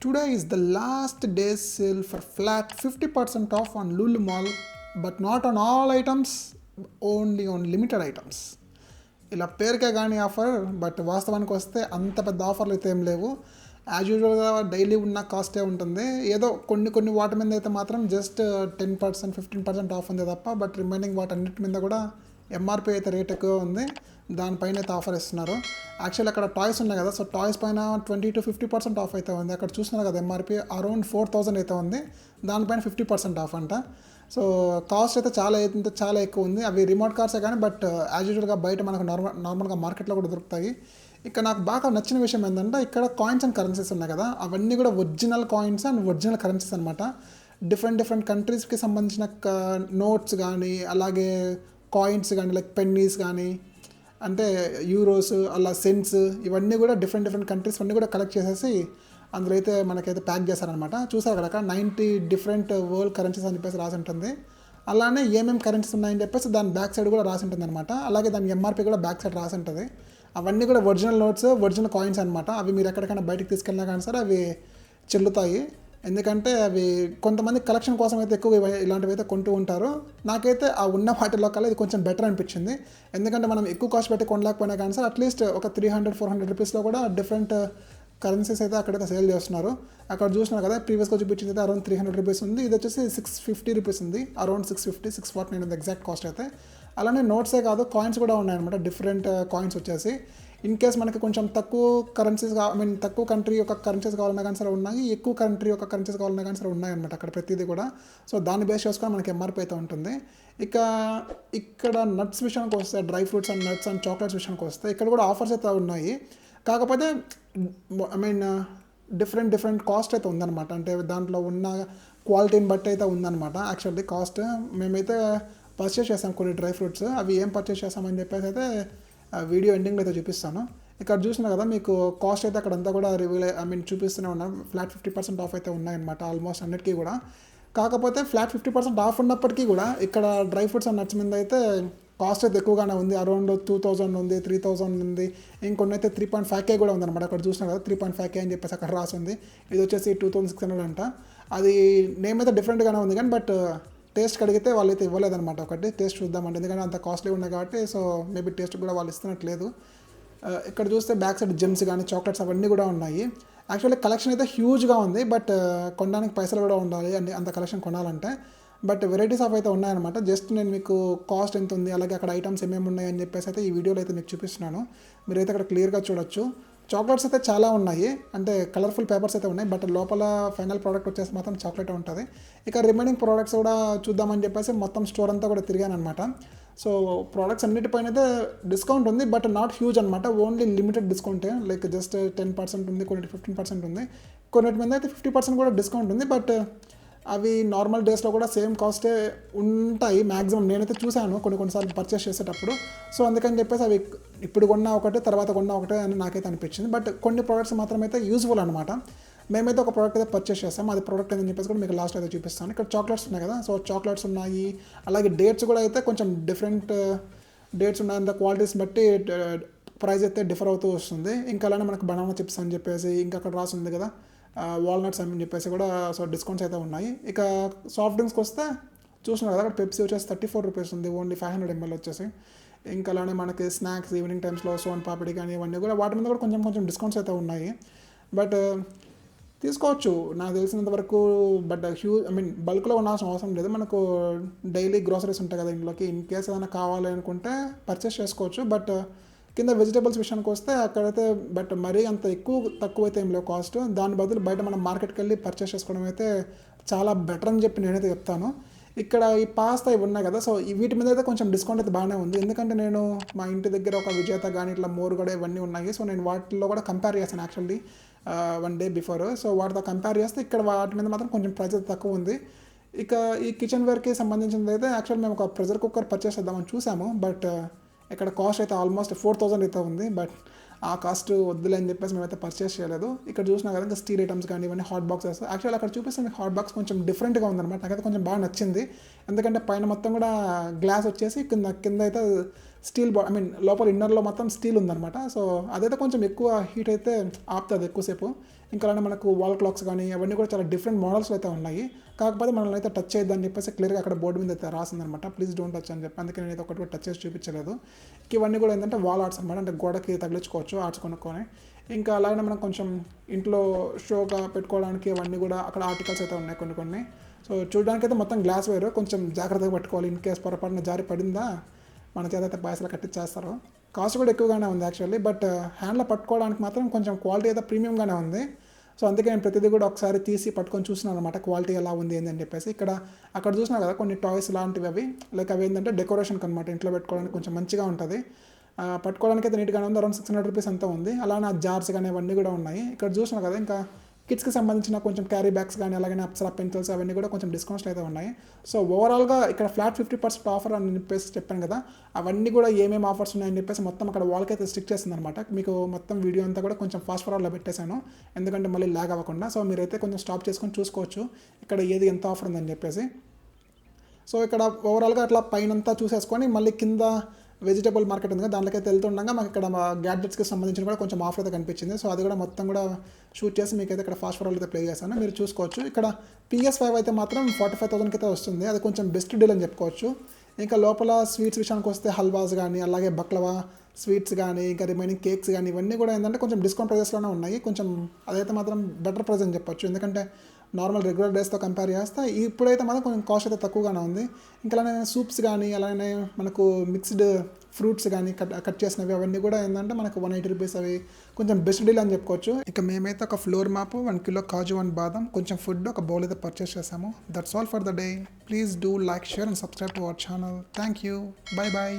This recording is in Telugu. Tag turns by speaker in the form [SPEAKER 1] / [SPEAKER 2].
[SPEAKER 1] Today is the last day's sale for flat 50% off on Lulu Mall, but not on all items, only on limited items. ఇలా పేరుకే కానీ ఆఫర్, బట్ వాస్తవానికి వస్తే అంత పెద్ద ఆఫర్లు అయితే ఏం లేవు. యాజ్ యూజువల్గా డైలీ ఉన్న కాస్టే ఉంటుంది. ఏదో కొన్ని వాటి మీద అయితే మాత్రం జస్ట్ 10% 15% ఆఫ్ ఉంది తప్ప, బట్ రిమైనింగ్ వాటి అన్నిటి మీద కూడా ఎంఆర్పి అయితే రేట్ ఎక్కువ ఉంది. దానిపైన అయితే ఆఫర్ ఇస్తున్నారు. యాక్చువల్లీ అక్కడ టాయ్స్ ఉన్నాయి కదా, సో టాయ్స్ పైన 20-50% ఆఫ్ అయితే ఉంది. అక్కడ చూస్తున్నారు కదా, ఎంఆర్పి అరౌండ్ 4000 అయితే ఉంది, దానిపైన 50% ఆఫ్ అంట. సో కాస్ట్ అయితే చాలా ఎక్కువ ఉంది. అవి రిమోట్ కార్సే కానీ, బట్ యాజ్ యూజువల్గా బయట మనకు నార్మల్గా మార్కెట్లో కూడా దొరుకుతాయి. ఇక్కడ నాకు బాగా నచ్చిన విషయం ఏంటంటే, ఇక్కడ కాయిన్స్ అండ్ కరెన్సీస్ ఉన్నాయి కదా, అవన్నీ కూడా original coins and original currencies అనమాట. డిఫరెంట్ కంట్రీస్కి సంబంధించిన నోట్స్ కానీ, అలాగే కాయిన్స్ కానీ, లైక్ పెన్నీస్ కానీ, అంటే యూరోస్, అలా సెంట్స్, ఇవన్నీ కూడా డిఫరెంట్ కంట్రీస్ అన్నీ కూడా కలెక్ట్ చేసేసి అందులో అయితే మనకైతే ప్యాక్ చేశారనమాట. చూసారు అక్కడ 90 డిఫరెంట్ వరల్డ్ కరెన్సీస్ అని చెప్పేసి రాసి ఉంటుంది. అలానే ఏమేమి కరెన్సీస్ ఉన్నాయని చెప్పేసి దాని బ్యాక్ సైడ్ కూడా రాసి ఉంటుంది అనమాట. అలాగే దాని ఎంఆర్పి కూడా బ్యాక్ సైడ్ రాసి ఉంటుంది. అవన్నీ కూడా ఒరిజినల్ నోట్స్, ఒరిజినల్ కాయిన్స్ అనమాట. అవి మీరు ఎక్కడికైనా బయటకు తీసుకెళ్ళినా కానీ సరే అవి చెల్లుతాయి. ఎందుకంటే అవి కొంతమంది కలెక్షన్ కోసం అయితే ఎక్కువ ఇలాంటివి అయితే కొంటూ ఉంటారు. నాకైతే ఆ ఉన్న వాటిలో కల్లా ఇది కొంచెం బెటర్ అనిపించింది. ఎందుకంటే మనం ఎక్కువ కాస్ట్ పెట్టి కొనలేకపోయినా కానీ సార్ అట్లీస్ట్ ఒక 300-400 రూపీస్లో కూడా డిఫరెంట్ కరెన్సీస్ అయితే అక్కడైతే సేల్ చేస్తున్నారు. అక్కడ చూసినారు కదా, ప్రీవియస్గా చూపించింది అయితే అరౌండ్ 300 రూపీస్ ఉంది. ఇది వచ్చేసి 650 రూపీస్ ఉంది, అరౌండ్ 649 ఉంది ఎగ్జాక్ట్ కాస్ట్ అయితే. అలానే నోట్సే కాదు, కాయిన్స్ కూడా ఉన్నాయన్నమాట. డిఫరెంట్ కాయిన్స్ వచ్చేసి ఇన్ కేస్ మనకి కొంచెం తక్కువ కరెన్సీస్ తక్కువ కంట్రీ యొక్క కరెన్సీస్ కావాలన్నా కానీ సరే ఉన్నాయి, ఎక్కువ కంట్రీ యొక్క కరెన్సీస్ కావాలన్నా కానీ సరే ఉన్నాయన్నమాట అక్కడ ప్రతిదీ కూడా. సో దాన్ని బేస్ చేసుకొని మనకి ఎంఆర్పి అయితే ఉంటుంది. ఇక్కడ నట్స్ విషయానికి వస్తే, dry fruits and nuts and chocolates విషయానికి వస్తే ఇక్కడ కూడా ఆఫర్స్ అయితే ఉన్నాయి. కాకపోతే డిఫరెంట్ కాస్ట్ అయితే ఉందన్నమాట. అంటే దాంట్లో ఉన్న క్వాలిటీని బట్టి అయితే ఉందన్నమాట. యాక్చువల్లీ కాస్ట్ మేమైతే పర్చేస్ చేసాం కొన్ని డ్రై ఫ్రూట్స్. అవి ఏం పర్చేస్ చేసామని చెప్పేసి అయితే వీడియో ఎండింగ్లో అయితే చూపిస్తాను. ఇక్కడ చూసినా కదా మీకు కాస్ట్ అయితే అక్కడంతా కూడా చూపిస్తూనే ఉన్నాం. ఫ్లాట్ 50% ఆఫ్ అయితే ఉన్నాయన్నమాట ఆల్మోస్ట్ అన్నిటికీ కూడా. కాకపోతే ఫ్లాట్ 50% ఆఫ్ ఉన్నప్పటికీ కూడా ఇక్కడ డ్రై ఫ్రూట్స్ అండ్ నట్స్ మీద అయితే కాస్ట్ అయితే ఎక్కువగానే ఉంది. అరౌండ్ 2000 ఉంది, 3000 ఉంది, ఇంకొన్ని అయితే 3.5K కూడా ఉందన్నమాట. అక్కడ చూసినా కదా 3.5K అని చెప్పేసి అక్కడ రాసి ఉంది. ఇది వచ్చేసి 2600 అంట. అది నేమ్ అయితే డిఫరెంట్గానే ఉంది కానీ, బట్ టేస్ట్ అడిగితే వాళ్ళు అయితే ఇవ్వలేదన్నమాట. ఒకటి టేస్ట్ చూద్దామంటే, ఎందుకంటే అంత కాస్ట్లీ ఉన్నాయి కాబట్టి, సో మేబీ టేస్ట్ కూడా వాళ్ళు ఇస్తున్నట్లేదు. ఇక్కడ చూస్తే బ్యాక్ సైడ్ జెమ్స్ కానీ, చాక్లెట్స్ అవన్నీ కూడా ఉన్నాయి. యాక్చువల్లీ కలెక్షన్ అయితే హ్యూజ్గా ఉంది, బట్ కొనడానికి పైసలు కూడా ఉండాలి అంత కలెక్షన్ కొనాలంటే. బట్ వెరైటీస్ ఆఫ్ అయితే ఉన్నాయన్నమాట. జస్ట్ నేను మీకు కాస్ట్ ఎంత ఉంది, అలాగే అక్కడ ఐటమ్స్ ఏమేమి ఉన్నాయి అని చెప్పేసి అయితే ఈ వీడియోలో అయితే మీకు చూపిస్తున్నాను. మీరైతే అక్కడ క్లియర్గా చూడొచ్చు. చాక్లెట్స్ అయితే చాలా ఉన్నాయి, అంటే కలర్ఫుల్ పేపర్స్ అయితే ఉన్నాయి, బట్ లోపల ఫైనల్ ప్రోడక్ట్ వచ్చేసి మాత్రం చాక్లెట్ ఉంటుంది. ఇక రిమైనింగ్ ప్రోడక్ట్స్ కూడా చూద్దామని చెప్పేసి మొత్తం స్టోర్ అంతా కూడా తిరిగాను అనమాట. సో ప్రోడక్ట్స్ అన్నిటిపైన అయితే డిస్కౌంట్ ఉంది, బట్ నాట్ హ్యూజ్ అనమాట. ఓన్లీ లిమిటెడ్ డిస్కౌంటే, లైక్ జస్ట్ 10% ఉంది, కొన్నిటి 15% ఉంది, కొన్నిటి మీద అయితే 50% కూడా డిస్కౌంట్ ఉంది. బట్ అవి నార్మల్ డేస్లో కూడా సేమ్ కాస్టే ఉంటాయి మ్యాక్సిమం. నేనైతే చూశాను కొన్నిసార్లు పర్చేస్ చేసేటప్పుడు. సో అందుకని చెప్పేసి అవి ఇప్పుడు కొన్నా ఒకటే, తర్వాత కొన్నా ఒకటే అని నాకైతే అనిపించింది. బట్ కొన్ని ప్రోడక్ట్స్ మాత్రం అయితే యూజ్ఫుల్ అనమాట. మేమైతే ఒక ప్రోడక్ట్ అయితే పర్చేస్ చేస్తాం. అది ప్రోడక్ట్ ఏంటని చెప్పేసి కూడా మీకు లాస్ట్ అయితే చూపిస్తాను. ఇక్కడ చాక్లెట్స్ ఉన్నాయి కదా, సో చాక్లెట్స్ ఉన్నాయి, అలాగే డేట్స్ కూడా అయితే కొంచెం డిఫరెంట్ డేట్స్ ఉన్నాయి. అంత క్వాలిటీస్ బట్టి ప్రైస్ అయితే డిఫర్ అవుతూ వస్తుంది. ఇంకా అలానే మనకు బనానా చిప్స్ అని చెప్పేసి ఇంకా అక్కడ రాసి ఉంది కదా, వాల్నట్స్ అని చెప్పేసి కూడా, సో డిస్కౌంట్స్ అయితే ఉన్నాయి. ఇక సాఫ్ట్ డ్రింక్స్కి వస్తే చూసినారు కదా, అక్కడ పెప్సీ వచ్చేసి 34 రూపీస్ ఉంది, ఓన్లీ 500 ml వచ్చేసి. ఇంకా అలానే మనకి స్నాక్స్ ఈవినింగ్ టైమ్స్లో సోన్ పాపిడి కానీ ఇవన్నీ కూడా, వాటి మీద కూడా కొంచెం డిస్కౌంట్స్ అయితే ఉన్నాయి. బట్ తీసుకోవచ్చు నాకు తెలిసినంత వరకు. బట్ బల్క్లో కొనాల్సిన అవసరం లేదు. మనకు డైలీ గ్రోసరీస్ ఉంటాయి కదా ఇంట్లోకి, ఇన్ కేస్ ఏదైనా కావాలి అనుకుంటే పర్చేస్ చేసుకోవచ్చు. బట్ కింద వెజిటేబుల్స్ విషయానికి వస్తే అక్కడైతే బట్ మరీ అంత తక్కువ అయితే ఏం లేవు కాస్ట్. దాని బదులు బయట మనం మార్కెట్కి వెళ్ళి పర్చేస్ చేసుకోవడం అయితే చాలా బెటర్ అని చెప్పి నేనైతే చెప్తాను. ఇక్కడ ఈ పాస్తా ఇవి ఉన్నాయి కదా, సో వీటి మీద అయితే కొంచెం డిస్కౌంట్ అయితే బాగానే ఉంది. ఎందుకంటే నేను మా ఇంటి దగ్గర ఒక విజేత కానీ ఇట్లా మోరుగడ ఇవన్నీ ఉన్నాయి. సో నేను వాటిల్లో కూడా కంపేర్ చేశాను యాక్చువల్లీ 1 day బిఫోర్. సో వాటితో కంపేర్ చేస్తే ఇక్కడ వాటి మీద మాత్రం కొంచెం ప్రైస్ అయితే తక్కువ ఉంది. ఇక ఈ కిచెన్ వేర్కి సంబంధించింది అయితే యాక్చువల్ మేము ఒక ప్రెషర్ కుక్కర్ పర్చేస్ చేద్దామని చూసాము, బట్ ఇక్కడ కాస్ట్ అయితే ఆల్మోస్ట్ 4000 అయితే ఉంది. బట్ ఆ కాస్ట్ వద్దులే అని చెప్పేసి మేమైతే పర్చేస్ చేయలేదు. ఇక్కడ చూసినా కదా ఇంకా స్టీల్ ఐటమ్స్ కానీ ఇవన్నీ హాట్ బాక్సెస్. యాక్చువల్ అక్కడ చూపిస్తే హాట్ బాక్స్ కొంచెం డిఫరెంట్గా ఉందన్నమాట. నాకైతే కొంచెం బాగా నచ్చింది. ఎందుకంటే పైన మొత్తం కూడా గ్లాస్ వచ్చేసి కింద అయితే స్టీల్ ఐ మీన్ లోపల ఇన్నర్లో మొత్తం స్టీల్ ఉందన్నమాట. సో అదైతే కొంచెం ఎక్కువ హీట్ అయితే ఆపుతుంది ఎక్కువసేపు. ఇంకా అలానే మనకు వాల్ క్లాక్స్ కానీ అవన్నీ కూడా చాలా డిఫరెంట్ మోడల్స్లో అయితే ఉన్నాయి. కాకపోతే మనల్ని అయితే టచ్ చేయొద్దని చెప్పేసి క్లియర్గా అక్కడ బోర్డు మీద అయితే రాసిందనమాట, ప్లీజ్ డోంట్ టచ్ అని చెప్పి. అందుకే నేనైతే ఒకటి కూడా టచ్ చేసి చూపించలేదు. ఇవన్నీ కూడా ఏంటంటే వాల్ ఆర్ట్స్ అనమాట, అంటే గోడకి తగిలించుకోవచ్చు ఆర్ట్స్ కొనుక్కొని. ఇంకా అలాగే మనం కొంచెం ఇంట్లో షోగా పెట్టుకోవడానికి అవన్నీ కూడా అక్కడ ఆర్టికల్స్ అయితే ఉన్నాయి కొన్ని. సో చూడడానికి అయితే మొత్తం గ్లాస్ వేరు, కొంచెం జాగ్రత్తగా పట్టుకోవాలి. ఇన్ కేస్ పొరపాటున జారి పడిందా మన చేత అయితే పైసలు కట్టించేస్తారు. కాస్ట్ కూడా ఎక్కువగానే ఉంది యాక్చువల్లీ, బట్ హ్యాండ్లో పట్టుకోవడానికి మాత్రం కొంచెం క్వాలిటీ అయితే ప్రీమియంగానే ఉంది. సో అందుకే నేను ప్రతిదీ కూడా ఒకసారి తీసి పట్టుకొని చూసినాను అనమాట, క్వాలిటీ ఎలా ఉంది ఏందని చెప్పేసి. అక్కడ చూసినా కదా కొన్ని టాయ్స్ లాంటివి అవి, లైక్ అవి ఏంటంటే డెకరేషన్కి అనమాట, ఇంట్లో పెట్టుకోవడానికి కొంచెం మంచిగా ఉంటుంది. పట్టుకోవడానికి అయితే నీట్గానే ఉంది, అరౌండ్ 600 రూపీస్ అంతా ఉంది. అలానే జార్స్ కానీ అవన్నీ కూడా ఉన్నాయి. ఇక్కడ చూసినా కదా ఇంకా కిడ్స్కి సంబంధించిన కొంచెం క్యారీ బ్యాగ్స్ కానీ అలాగే అప్సరా పెన్సిల్స్ అవన్నీ కూడా కొంచెం డిస్కౌంట్స్ అయితే ఉన్నాయి. సో ఓవరాల్గా ఇక్కడ ఫ్లాట్ 50% ఆఫర్ అని చెప్పేసి చెప్పాను కదా, అవన్నీ కూడా ఏమేమి ఆఫర్స్ ఉన్నాయని చెప్పేసి మొత్తం అక్కడ వాళ్ళకి అయితే స్టిక్ చేస్తుంది అనమాట. మీకు మొత్తం వీడియో అంతా కూడా కొంచెం ఫాస్ట్ ఫార్వర్డ్లో పెట్టేశాను, ఎందుకంటే మళ్ళీ ల్యాగ్ అవ్వకుండా. సో మీరైతే కొంచెం స్టాప్ చేసుకొని చూసుకోవచ్చు ఇక్కడ ఏది ఎంత ఆఫర్ ఉందని చెప్పేసి. సో ఇక్కడ ఓవరాల్గా అట్లా పైనంతా చూసేసుకొని మళ్ళీ కింద వెజిటబుల్ మార్కెట్ ఉంది కదా, దాంట్లోకైతే వెళ్తుండగా మాకు ఇక్కడ మా గ్యాడ్జెట్స్కి సంబంధించిన కూడా కొంచెం ఆఫర్ అయితే కనిపించింది. సో అది కూడా మొత్తం కూడా షూట్ చేసి మీకైతే ఇక్కడ ఫాస్ట్ ఫార్వర్డ్ అయితే ప్లే చేశాను, మీరు చూసుకోవచ్చు. ఇక్కడ PS5 అయితే మాత్రం 45,000కి అయితే వస్తుంది, అది కొంచెం బెస్ట్ డీల్ అని చెప్పుకోవచ్చు. ఇంకా లోపల స్వీట్స్ విషయానికి వస్తే హల్వాస్ కానీ అలాగే బక్లవా స్వీట్స్ కానీ ఇంకా రిమైనింగ్ కేక్స్ కానీ ఇవన్నీ కూడా ఏంటంటే కొంచెం డిస్కౌంట్ ప్రైజెస్లోనే ఉన్నాయి. కొంచెం అదైతే మాత్రం బెటర్ ప్రైస్ అని చెప్పొచ్చు, ఎందుకంటే నార్మల్ రెగ్యులర్ డేస్తో కంపేర్ చేస్తే ఇప్పుడైతే మాత్రం కొంచెం కాస్ట్ అయితే తక్కువగానే ఉంది. ఇంకా అలానే సూప్స్ కానీ అలానే మనకు మిక్స్డ్ ఫ్రూట్స్ కానీ కట్ చేసినవి అవన్నీ కూడా ఏంటంటే మనకు 180 రూపీస్, అవి కొంచెం బెస్ట్ డీల్ అని చెప్పుకోవచ్చు. ఇక మేమైతే ఒక ఫ్లోర్ మ్యాప్, 1 కిలో కాజు, 1 బాదం, కొంచెం ఫుడ్, ఒక బౌల్ అయితే పర్చేస్ చేసాము. That's all for the day. Please do like, share and subscribe to our channel. Thank you, bye bye.